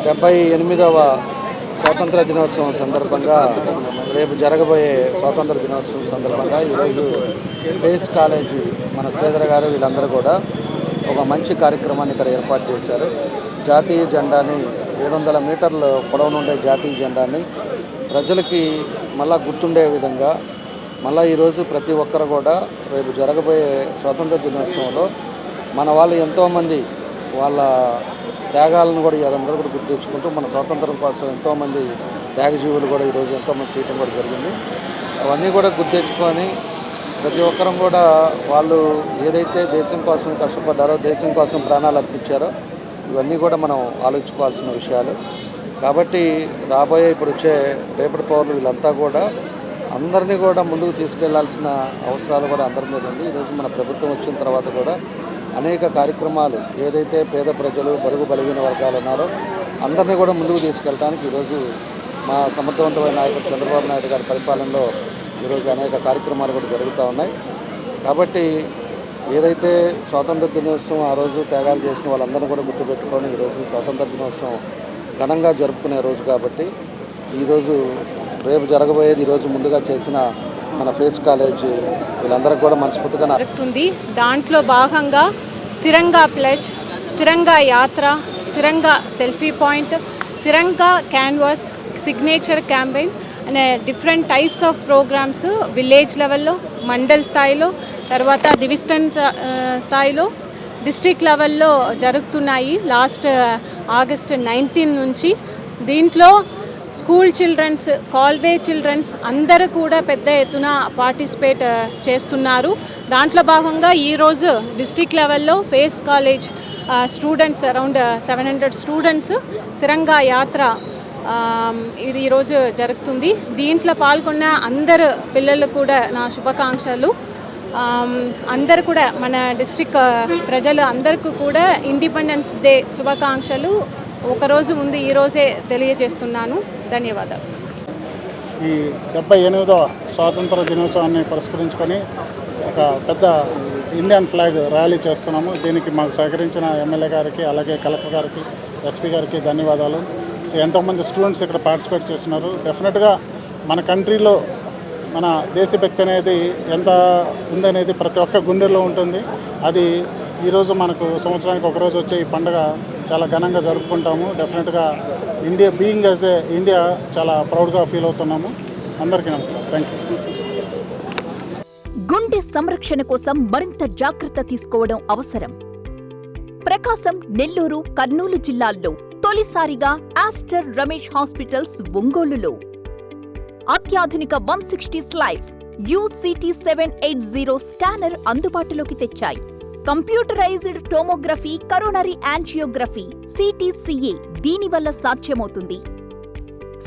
78వ స్వాతంత్ర దినోత్సవం సందర్భంగా రేపు జరగబోయే స్వాతంత్ర దినోత్సవం సందర్భంగా ఈరోజు ఫేస్ కాలేజీ మన శ్రీధర్ గారు వీళ్ళందరూ కూడా ఒక మంచి కార్యక్రమాన్ని ఇక్కడ ఏర్పాటు చేశారు. జాతీయ జెండాని 700 మీటర్ల పొడవు నుండే జాతీయ జెండాని ప్రజలకి మళ్ళా గుర్తుండే విధంగా మళ్ళీ ఈరోజు ప్రతి ఒక్కరు కూడా రేపు జరగబోయే స్వాతంత్ర దినోత్సవంలో మన వాళ్ళు ఎంతోమంది వాళ్ళ త్యాగాలను కూడా అందరూ కూడా గుర్తు తెచ్చుకుంటూ మన స్వాతంత్రం కోసం ఎంతోమంది త్యాగజీవులు కూడా ఈరోజు ఎంతోమంది చేయడం కూడా జరిగింది. అవన్నీ కూడా గుర్తు తెచ్చుకొని ప్రతి ఒక్కరం కూడా వాళ్ళు ఏదైతే దేశం కోసం కష్టపడ్డారో, దేశం కోసం ప్రాణాలు అర్పించారో ఇవన్నీ కూడా మనం ఆలోచించుకోవాల్సిన విషయాలు. కాబట్టి రాబోయే ఇప్పుడు వచ్చే రేపటి పౌరులు వీళ్ళంతా కూడా అందరినీ కూడా ముందుకు తీసుకెళ్లాల్సిన అవసరాలు కూడా అందరి మీద ఉంది. ఈరోజు మన ప్రభుత్వం వచ్చిన తర్వాత కూడా అనేక కార్యక్రమాలు ఏదైతే పేద ప్రజలు, బడుగు బలహీన వర్గాలు ఉన్నారో అందరినీ కూడా ముందుకు తీసుకెళ్ళడానికి ఈరోజు మా సమర్థవంతమైన నాయకుడు చంద్రబాబు నాయుడు గారి పరిపాలనలో ఈరోజు అనేక కార్యక్రమాలు కూడా జరుగుతూ ఉన్నాయి. కాబట్టి ఏదైతే స్వాతంత్ర దినోత్సవం ఆ రోజు త్యాగాలు చేసిన వాళ్ళందరినీ కూడా గుర్తుపెట్టుకొని ఈరోజు స్వాతంత్ర దినోత్సవం ఘనంగా జరుపుకునే రోజు కాబట్టి ఈరోజు రేపు జరగబోయేది ఈరోజు ముందుగా చేసిన మన ఫేస్ కాలేజ్ వీళ్ళందరికీ కూడా మనస్ఫూర్తిగా జరుగుతుంది. దాంట్లో భాగంగా తిరంగా ప్లెజ్, తిరంగా యాత్ర, Tiranga selfie point, Tiranga canvas, signature campaign అనే different types of programmes village లెవెల్లో, మండల్ స్థాయిలో, తర్వాత డివిజన్ స్థాయిలో, డిస్ట్రిక్ట్ లెవెల్లో జరుగుతున్నాయి లాస్ట్ ఆగస్ట్ 19 నుంచి. దీంట్లో స్కూల్ చిల్డ్రన్స్, కాలేజ్ చిల్డ్రన్స్ అందరూ కూడా పెద్ద ఎత్తున పార్టిసిపేట్ చేస్తున్నారు. దాంట్లో భాగంగా ఈరోజు డిస్ట్రిక్ట్ లెవెల్లో face college students around 700 students Tiranga Yatra ఇది ఈరోజు జరుగుతుంది. దీంట్లో పాల్గొన్న అందరు పిల్లలు కూడా నా శుభాకాంక్షలు. అందరు కూడా మన డిస్ట్రిక్ట్ ప్రజలు అందరికీ కూడా ఇండిపెండెన్స్ డే శుభాకాంక్షలు ఒకరోజు ముందు ఈరోజే తెలియజేస్తున్నాను. ధన్యవాదాలు. ఈ 78వ స్వాతంత్ర దినోత్సవాన్ని పురస్కరించుకొని ఒక పెద్ద ఇండియన్ ఫ్లాగ్ ర్యాలీ చేస్తున్నాము. దీనికి మాకు సహకరించిన ఎమ్మెల్యే గారికి, అలాగే కలెక్టర్ గారికి, ఎస్పీ గారికి ధన్యవాదాలు. సో ఎంతోమంది స్టూడెంట్స్ ఇక్కడ పార్టిసిపేట్ చేస్తున్నారు. డెఫినెట్గా మన కంట్రీలో మన దేశభక్తి అనేది ఎంత ఉందనేది ప్రతి ఒక్క గుండెల్లో ఉంటుంది. అది ఈరోజు మనకు సంవత్సరానికి ఒకరోజు వచ్చే ఈ పండుగ చాలా ఘనంగా జరుపుకుంటాము. డెఫినెట్గా India being as a India చాలా ప్రౌడ్గా ఫీల్ అవుతున్నాము. అందరికీ నమస్కారం. Thank you. గుండె సంరక్షణ కోసం మరింత జాగ్రత్త తీసుకోవడం అవసరం. ప్రకాశం, నెల్లూరు, కర్నూలు జిల్లాల్లో తొలిసారిగా ఆస్టర్ రమేష్ హాస్పిటల్స్ ఒంగోలులో అత్యాధునిక 160 స్లైడ్స్ UCT 780 స్కానర్ అందుబాటులోకి తెచ్చాయి. Computerised tomography, coronary angiography, CTCA దీనివల్ల సాధ్యమవుతుంది.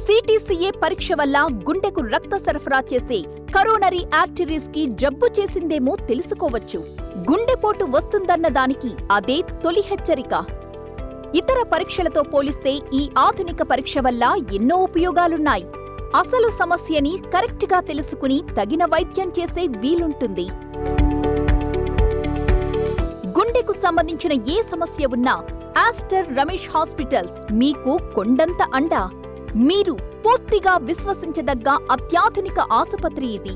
CTCA పరీక్ష వల్ల గుండెకు రక్త సరఫరా చేసే కరోనరీ ఆర్టరీస్ కి జబ్బు చేసిందేమో తెలుసుకోవచ్చు. గుండెపోటు వస్తుందన్న దానికి అదే తొలి హెచ్చరిక. ఇతర పరీక్షలతో పోలిస్తే ఈ ఆధునిక పరీక్ష వల్ల ఎన్నో ఉపయోగాలున్నాయి. అసలు సమస్యని కరెక్ట్గా తెలుసుకుని తగిన వైద్యం చేసే వీలుంటుంది. గుండెకు సంబంధించిన ఏ సమస్య ఉన్నా ఆస్టర్ రమేష్ హాస్పిటల్స్ మీకు కొండంత అండ. మీరు పూర్తిగా విశ్వసించదగ్గ అత్యాధునిక ఆసుపత్రి ఇది.